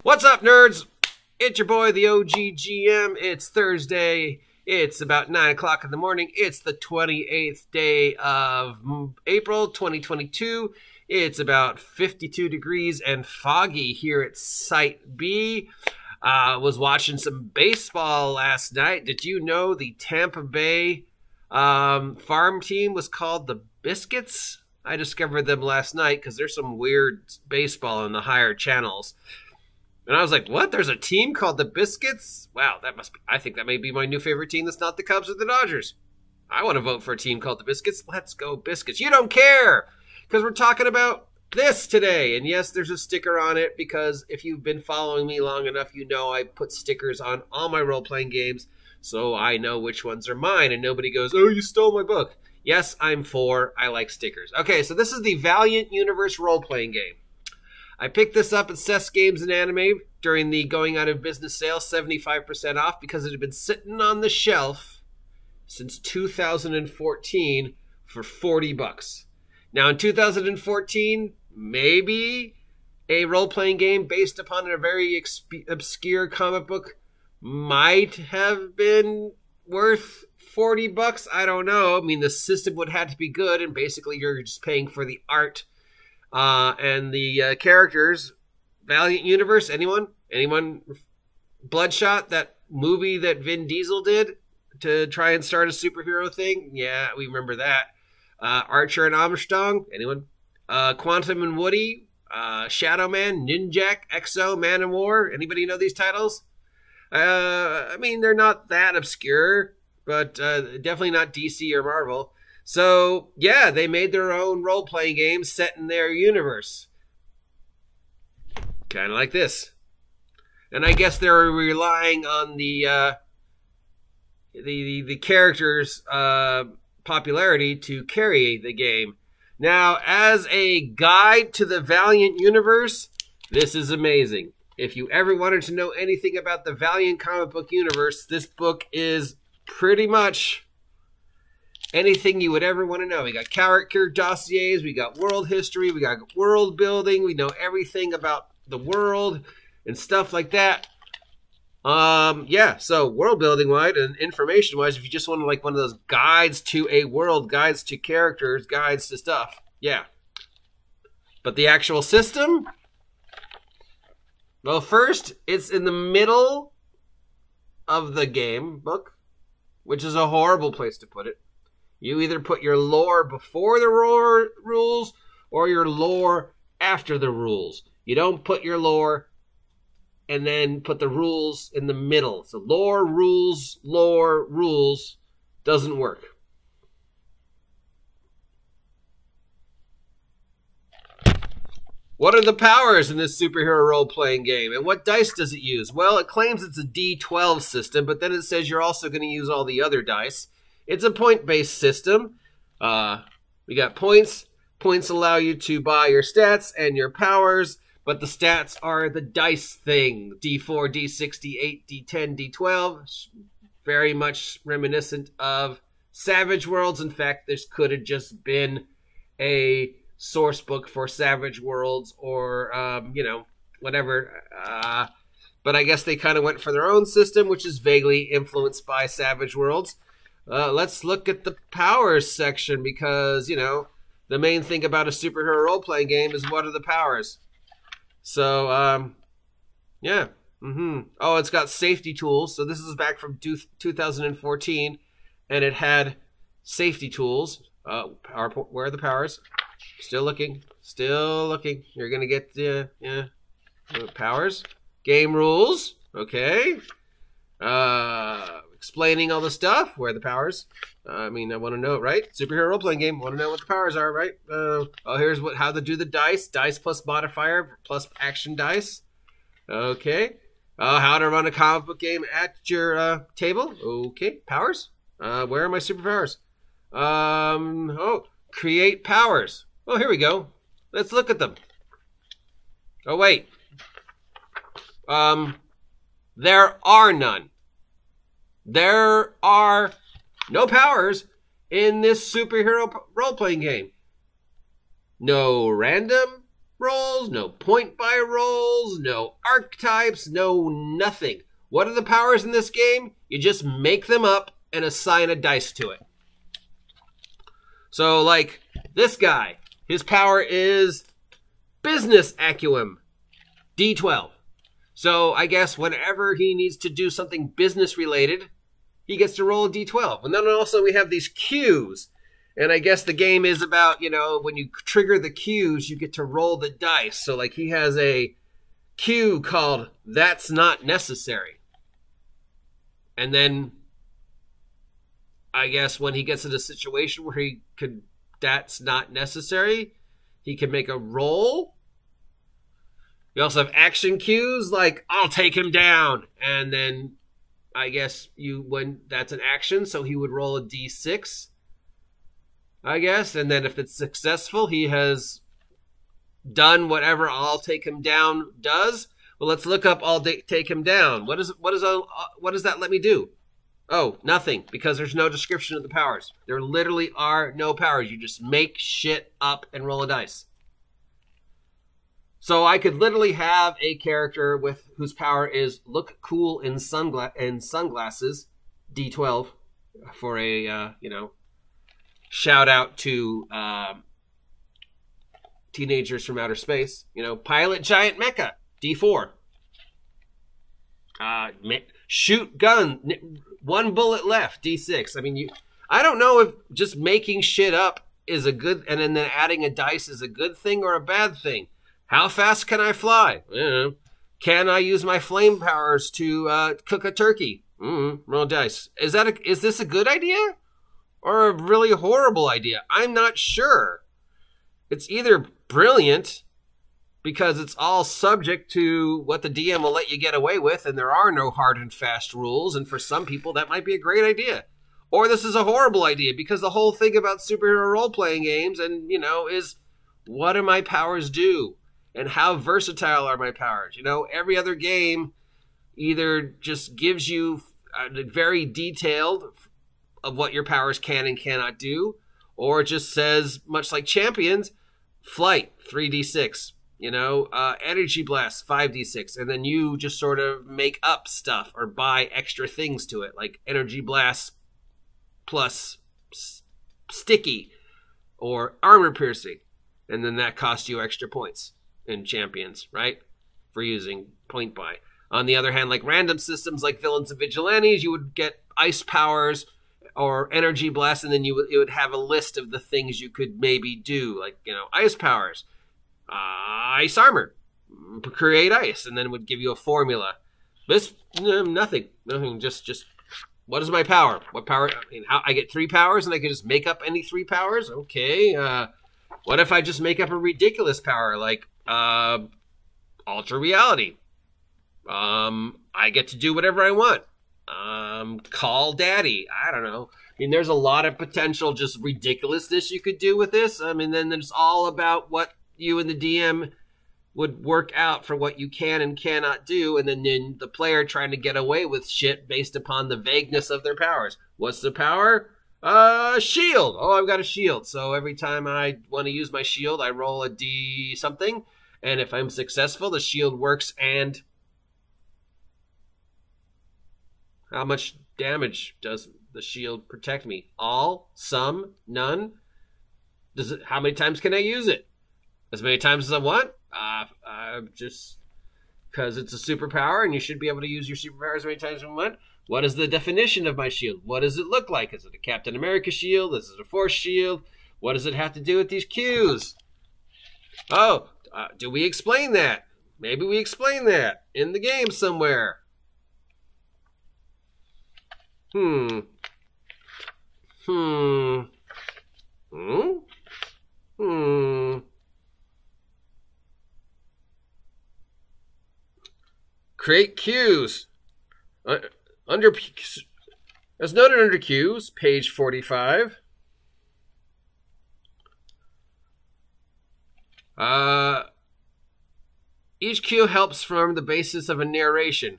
What's up, nerds? It's your boy, the OGGM. It's Thursday. It's about 9 o'clock in the morning. It's the 28th day of April 2022. It's about 52 degrees and foggy here at Site B. Was watching some baseball last night. Did you know the Tampa Bay farm team was called the Biscuits? I discovered them last night because there's some weird baseball in the higher channels. And I was like, what? There's a team called the Biscuits? Wow, that must be, I think that may be my new favorite team that's not the Cubs or the Dodgers. I want to vote for a team called the Biscuits. Let's go Biscuits. You don't care because we're talking about this today. And yes, there's a sticker on it because if you've been following me long enough, you know I put stickers on all my role-playing games so I know which ones are mine and nobody goes, oh, you stole my book. Yes, I'm for. I like stickers. Okay, so this is the Valiant Universe role-playing game. I picked this up at Cess Games and Anime during the going out of business sale, 75% off, because it had been sitting on the shelf since 2014 for $40. Now, in 2014, maybe a role-playing game based upon a very obscure comic book might have been worth $40. I don't know. I mean, the system would have to be good, and basically you're just paying for the art and the characters. Valiant Universe, anyone? Bloodshot, that movie that Vin Diesel did to try and start a superhero thing? Yeah, we remember that. Archer and Armstrong, anyone? Quantum and Woody, Shadow Man, Ninjak, Exo, Man of War, anybody know these titles? I mean, they're not that obscure, but definitely not DC or Marvel. So, yeah, they made their own role-playing game set in their universe. Kind of like this. And I guess they're relying on the characters' popularity to carry the game. Now, as a guide to the Valiant universe, this is amazing. If you ever wanted to know anything about the Valiant comic book universe, this book is pretty much anything you would ever want to know. We got character dossiers, we got world history, we got world building, we know everything about the world and stuff like that. Yeah, so world building wise and information wise, if you just want to like one of those guides to a world, guides to characters, guides to stuff, yeah. But the actual system, well, first it's in the middle of the game book, which is a horrible place to put it. You either put your lore before the rules or your lore after the rules. You don't put your lore and then put the rules in the middle. So lore, rules doesn't work. What are the powers in this superhero role-playing game? And what dice does it use? Well, it claims it's a D12 system, but then it says you're also going to use all the other dice. It's a point-based system. We got points. Points allow you to buy your stats and your powers, but the stats are the dice thing. D4, D6, D8, D10, D12. Very much reminiscent of Savage Worlds. In fact, this could have just been a source book for Savage Worlds or, you know, whatever. But I guess they kind of went for their own system, which is vaguely influenced by Savage Worlds. Let's look at the powers section because, you know, the main thing about a superhero role-playing game is what are the powers. So, yeah. Oh, it's got safety tools. So this is back from 2014, and it had safety tools. Where are the powers? Still looking. You're going to get the powers. Game rules. Okay. Explaining all the stuff. Where are the powers? I mean, I want to know it, right? Superhero role-playing game. Want to know what the powers are, right? Here's how to do the dice. Dice plus modifier plus action dice. Okay. How to run a comic book game at your table. Okay. Powers. Where are my superpowers? Create powers. Oh, here we go. Let's look at them. Oh, wait. There are none. There are no powers in this superhero role-playing game. No random, rolls, no point buy rolls, no archetypes, no nothing. What are the powers in this game? You just make them up and assign a dice to it. So, like, this guy, his power is business acumen, D12. So, I guess whenever he needs to do something business related, he gets to roll a D12. And then also we have these cues. And I guess the game is about, you know, when you trigger the cues, you get to roll the dice. So, like, he has a cue called That's Not Necessary. And then, I guess when he gets in a situation where that's not necessary, he can make a roll. You also have action cues, like, I'll take him down. And then, I guess, when that's an action, so he would roll a D6. I guess, and then if it's successful, he has done whatever I'll take him down does. Well, let's look up I'll take him down. What does that let me do? Oh, nothing, because there's no description of the powers. There literally are no powers. You just make shit up and roll a dice. So I could literally have a character whose power is look cool in sunglasses, D12, for a shout out to Teenagers from Outer Space. Pilot giant mecha, D4. Shoot gun, one bullet left, D6. I mean, I don't know if just making shit up is a good, and then adding a dice is a good thing or a bad thing. How fast can I fly? Can I use my flame powers to cook a turkey? Roll dice. Is this a good idea? Or a really horrible idea? I'm not sure. It's either brilliant, because it's all subject to what the DM will let you get away with, and there are no hard and fast rules, and for some people that might be a great idea. Or this is a horrible idea, because the whole thing about superhero role-playing games is what do my powers do? And how versatile are my powers? Every other game either just gives you very detailed of what your powers can and cannot do, or it just says, much like Champions, flight, 3d6, energy blast, 5d6, and then you just sort of make up stuff or buy extra things to it, like energy blast plus sticky or armor piercing, and then that costs you extra points in Champions, right, for using point buy. On the other hand, like random systems like Villains and Vigilantes, you would get ice powers or energy blast, and then it would have a list of the things you could maybe do, like, ice powers, ice armor, create ice, and then it would give you a formula. This, nothing, just what is my power? What power? How I get 3 powers, and I can just make up any 3 powers? Okay, what if I just make up a ridiculous power, like, ultra reality? I get to do whatever I want. Call daddy. I don't know. There's a lot of potential just ridiculousness you could do with this. Then it's all about what you and the DM would work out for what you can and cannot do, and then the player trying to get away with shit based upon the vagueness of their powers. What's the power? Shield. Oh, I've got a shield. So every time I want to use my shield, I roll a D something, and if I'm successful, the shield works. And how much damage does the shield protect me? All? Some? None? How many times can I use it? As many times as I want? Just because it's a superpower, and you should be able to use your superpower as many times as you want. What is the definition of my shield? What does it look like? Is it a Captain America shield? Is it a Force shield? What does it have to do with these cues? Oh, do we explain that? Maybe we explain that in the game somewhere. Create cues. As noted under cues, page 45. Each cue helps form the basis of a narration.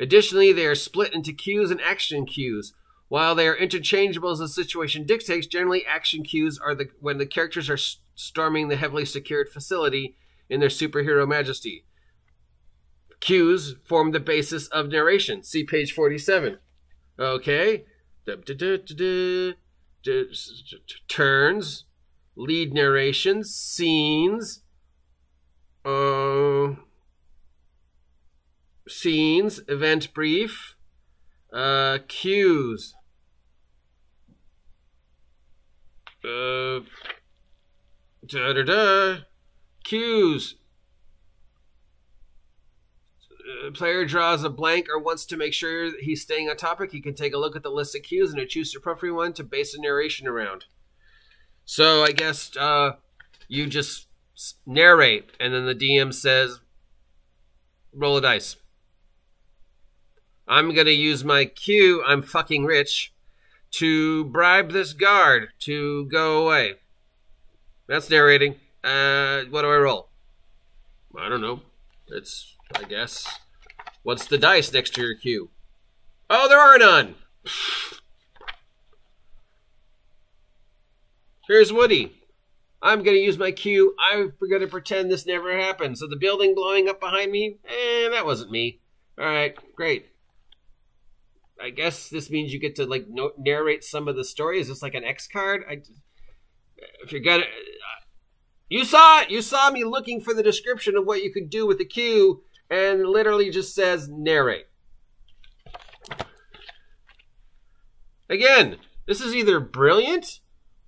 Additionally, they are split into cues and action cues. While they are interchangeable as the situation dictates, generally action cues are when the characters are storming the heavily secured facility in their superhero majesty. Cues form the basis of narration. See page 47. Okay. Turns, lead narration, scenes, event brief, cues, cues. Player draws a blank or wants to make sure he's staying on topic, he can take a look at the list of cues and choose the appropriate one to base a narration around. So I guess you just narrate, and then the DM says, roll a dice. I'm going to use my cue, I'm fucking rich, to bribe this guard to go away. That's narrating. What do I roll? I don't know. It's, I guess, what's the dice next to your cue? Oh, there are none. Here's Woody. I'm going to use my cue. I'm going to pretend this never happened. So the building blowing up behind me, that wasn't me. All right, great. I guess this means you get to like narrate some of the story. Is this like an X card? If you're gonna, you saw it. You saw me looking for the description of what you could do with the cue, and literally just says narrate. Again, this is either brilliant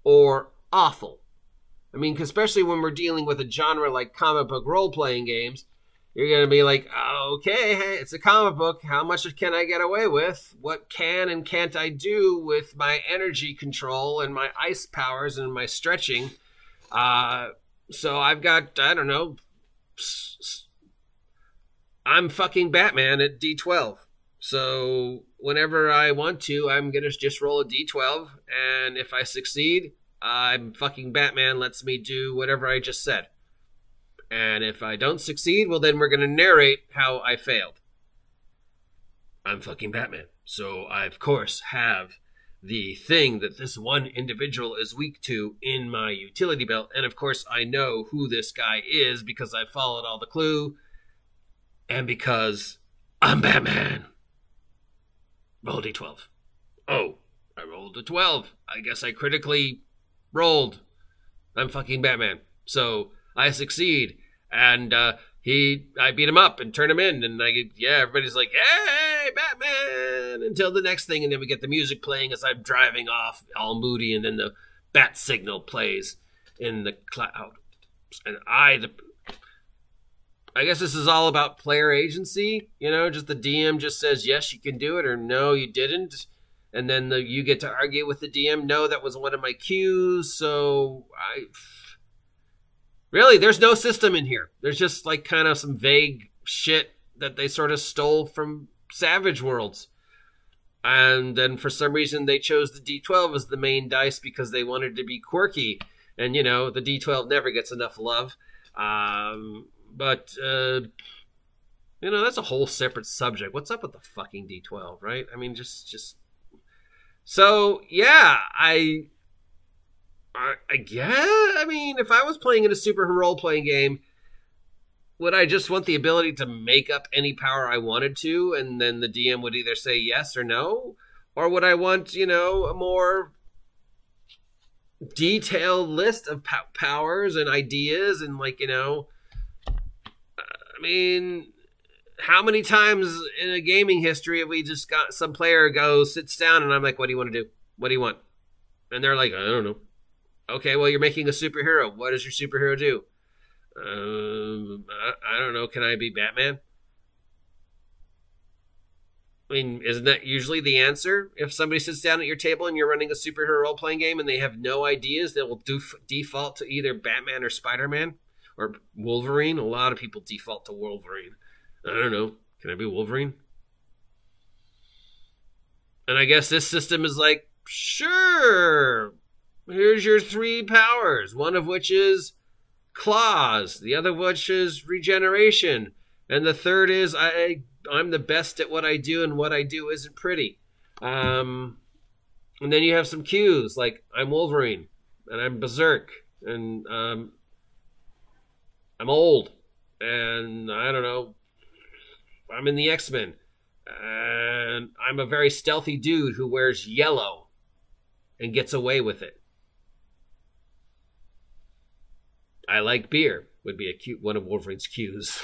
or awful. I mean, especially when we're dealing with a genre like comic book role-playing games, you're going to be like, okay, hey, it's a comic book. How much can I get away with? What can and can't I do with my energy control and my ice powers and my stretching? So I've got, I don't know, I'm fucking Batman at D12. So whenever I want to, I'm going to just roll a D12. And if I succeed, I'm fucking Batman lets me do whatever I just said. And if I don't succeed, well, then we're going to narrate how I failed. I'm fucking Batman. So I, of course, have the thing that this one individual is weak to in my utility belt. And, of course, I know who this guy is because I followed all the clue. And because I'm Batman. Roll D12. Oh, I rolled a 12. I guess I critically rolled. I'm fucking Batman. So I succeed. And I beat him up and turn him in. And everybody's like, hey, Batman, until the next thing. And then we get the music playing as I'm driving off all moody. And then the bat signal plays in the cloud. And I guess this is all about player agency. You know, just the DM just says, yes, you can do it, or no, you didn't. And then you get to argue with the DM. No, that was one of my cues. So really, there's no system in here. There's just like kind of some vague shit that they sort of stole from Savage Worlds. And then for some reason they chose the D12 as the main dice because they wanted to be quirky. And, you know, the D12 never gets enough love. But you know, that's a whole separate subject. What's up with the fucking D12, right? I mean, just... So, yeah, I guess, I mean, if I was playing in a superhero role-playing game, would I just want the ability to make up any power I wanted to, and then the DM would either say yes or no? Or would I want, you know, a more detailed list of powers and ideas and, like, you know... I mean, how many times in a gaming history have we just got some player sits down, and I'm like, what do you want to do? What do you want? And they're like, I don't know. Okay, well, you're making a superhero. What does your superhero do? I don't know. Can I be Batman? I mean, isn't that usually the answer? If somebody sits down at your table and you're running a superhero role-playing game and they have no ideas, they will default to either Batman or Spider-Man or Wolverine. A lot of people default to Wolverine. I don't know. Can I be Wolverine? And I guess this system is like, sure, here's your 3 powers, one of which is claws, the other of which is regeneration, and the third is I'm the best at what I do, and what I do isn't pretty. And then you have some cues, like I'm Wolverine, and I'm Berserk, and I'm old, and I don't know, I'm in the X-Men, and I'm a very stealthy dude who wears yellow and gets away with it. I like beer would be a cute one of Wolverine's cues.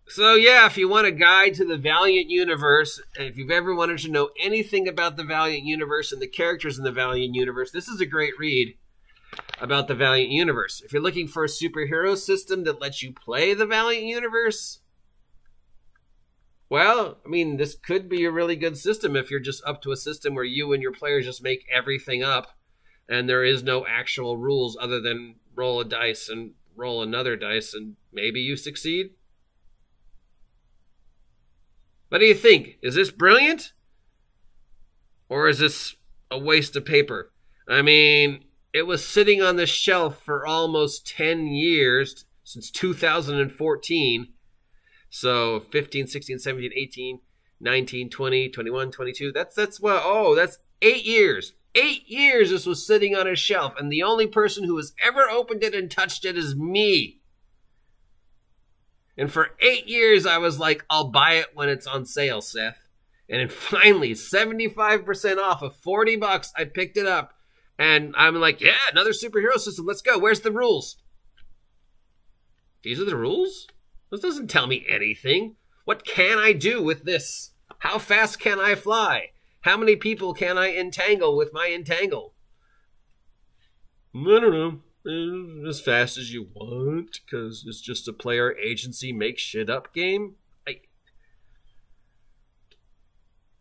So yeah, if you want a guide to the Valiant universe, and if you've ever wanted to know anything about the Valiant universe and the characters in the Valiant universe, this is a great read about the Valiant universe. If you're looking for a superhero system that lets you play the Valiant universe, well, I mean, this could be a really good system if you're just up to a system where you and your players just make everything up and there is no actual rules other than roll a dice and roll another dice and maybe you succeed. What do you think? Is this brilliant? Or is this a waste of paper? I mean, it was sitting on the shelf for almost 10 years, since 2014. So 15, 16, 17, 18, 19, 20, 21, 22. That's what, oh, that's 8 years. 8 years this was sitting on a shelf, and the only person who has ever opened it and touched it is me. And for 8 years, I was like, I'll buy it when it's on sale, Seth. And then finally, 75% off of $40, I picked it up. And I'm like, yeah, another superhero system. Let's go. Where's the rules? These are the rules? This doesn't tell me anything. What can I do with this? How fast can I fly? How many people can I entangle with my entangle? I don't know. As fast as you want, because it's just a player agency make shit up game.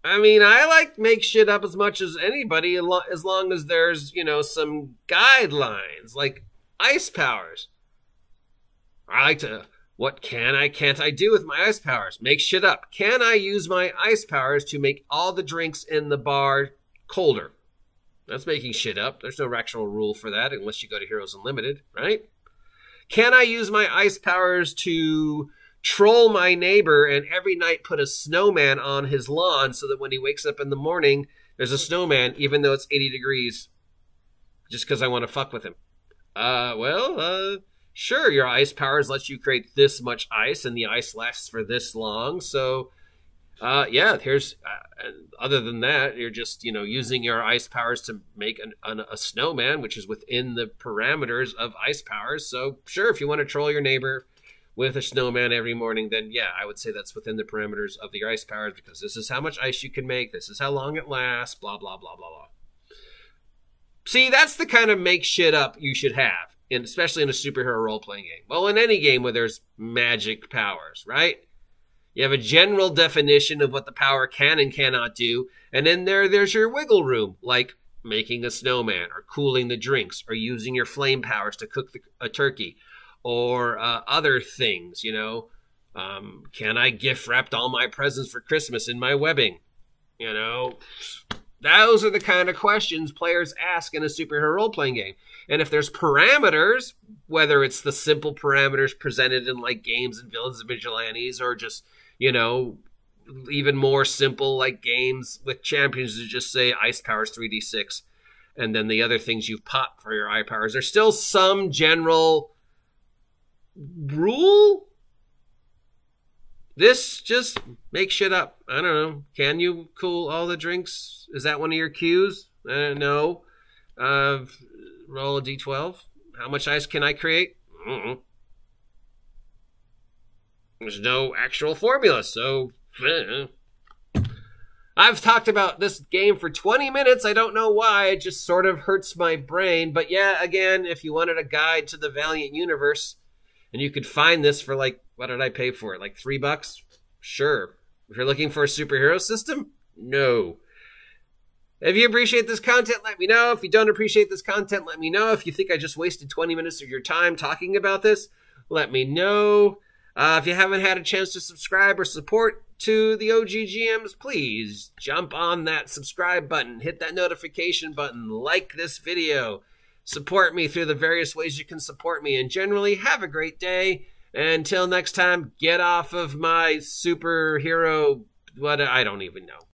I mean, I like make shit up as much as anybody, as long as there's, you know, some guidelines, like ice powers. I like to, what can't I do with my ice powers? Make shit up. Can I use my ice powers to make all the drinks in the bar colder? That's making shit up. There's no actual rule for that unless you go to Heroes Unlimited, right? Can I use my ice powers to troll my neighbor and every night put a snowman on his lawn so that when he wakes up in the morning, there's a snowman even though it's 80 degrees just because I want to fuck with him? Sure, your ice powers let you create this much ice and the ice lasts for this long, so... yeah, here's, other than that, you're just, you know, using your ice powers to make a snowman, which is within the parameters of ice powers. So, sure, if you want to troll your neighbor with a snowman every morning, then yeah, I would say that's within the parameters of the ice powers because this is how much ice you can make, this is how long it lasts, blah, blah, blah, blah, blah. See, that's the kind of make shit up you should have, especially in a superhero role-playing game. Well, in any game where there's magic powers, right? You have a general definition of what the power can and cannot do, and then there's your wiggle room, like making a snowman, or cooling the drinks, or using your flame powers to cook a turkey, or other things, you know. Can I gift wrap all my presents for Christmas in my webbing? You know, those are the kind of questions players ask in a superhero role-playing game. And if there's parameters, whether it's the simple parameters presented in like games and Villains and Vigilantes, or just, you know, even more simple like games with champions that just say ice powers 3d6 and then the other things you've popped for your eye powers, there's still some general rule. This just makes shit up. I don't know. Can you cool all the drinks? Is that one of your cues? No. Roll a d12. How much ice can I create? There's no actual formula, so... I've talked about this game for 20 minutes. I don't know why. It just sort of hurts my brain. But yeah, again, if you wanted a guide to the Valiant universe, and you could find this for like, what did I pay for it? Like $3? Sure. If you're looking for a superhero system, no. If you appreciate this content, let me know. If you don't appreciate this content, let me know. If you think I just wasted 20 minutes of your time talking about this, let me know. If you haven't had a chance to subscribe or support to the OGGMs, please jump on that subscribe button, hit that notification button, like this video, support me through the various ways you can support me, and generally have a great day. Until next time, get off of my superhero, I don't even know.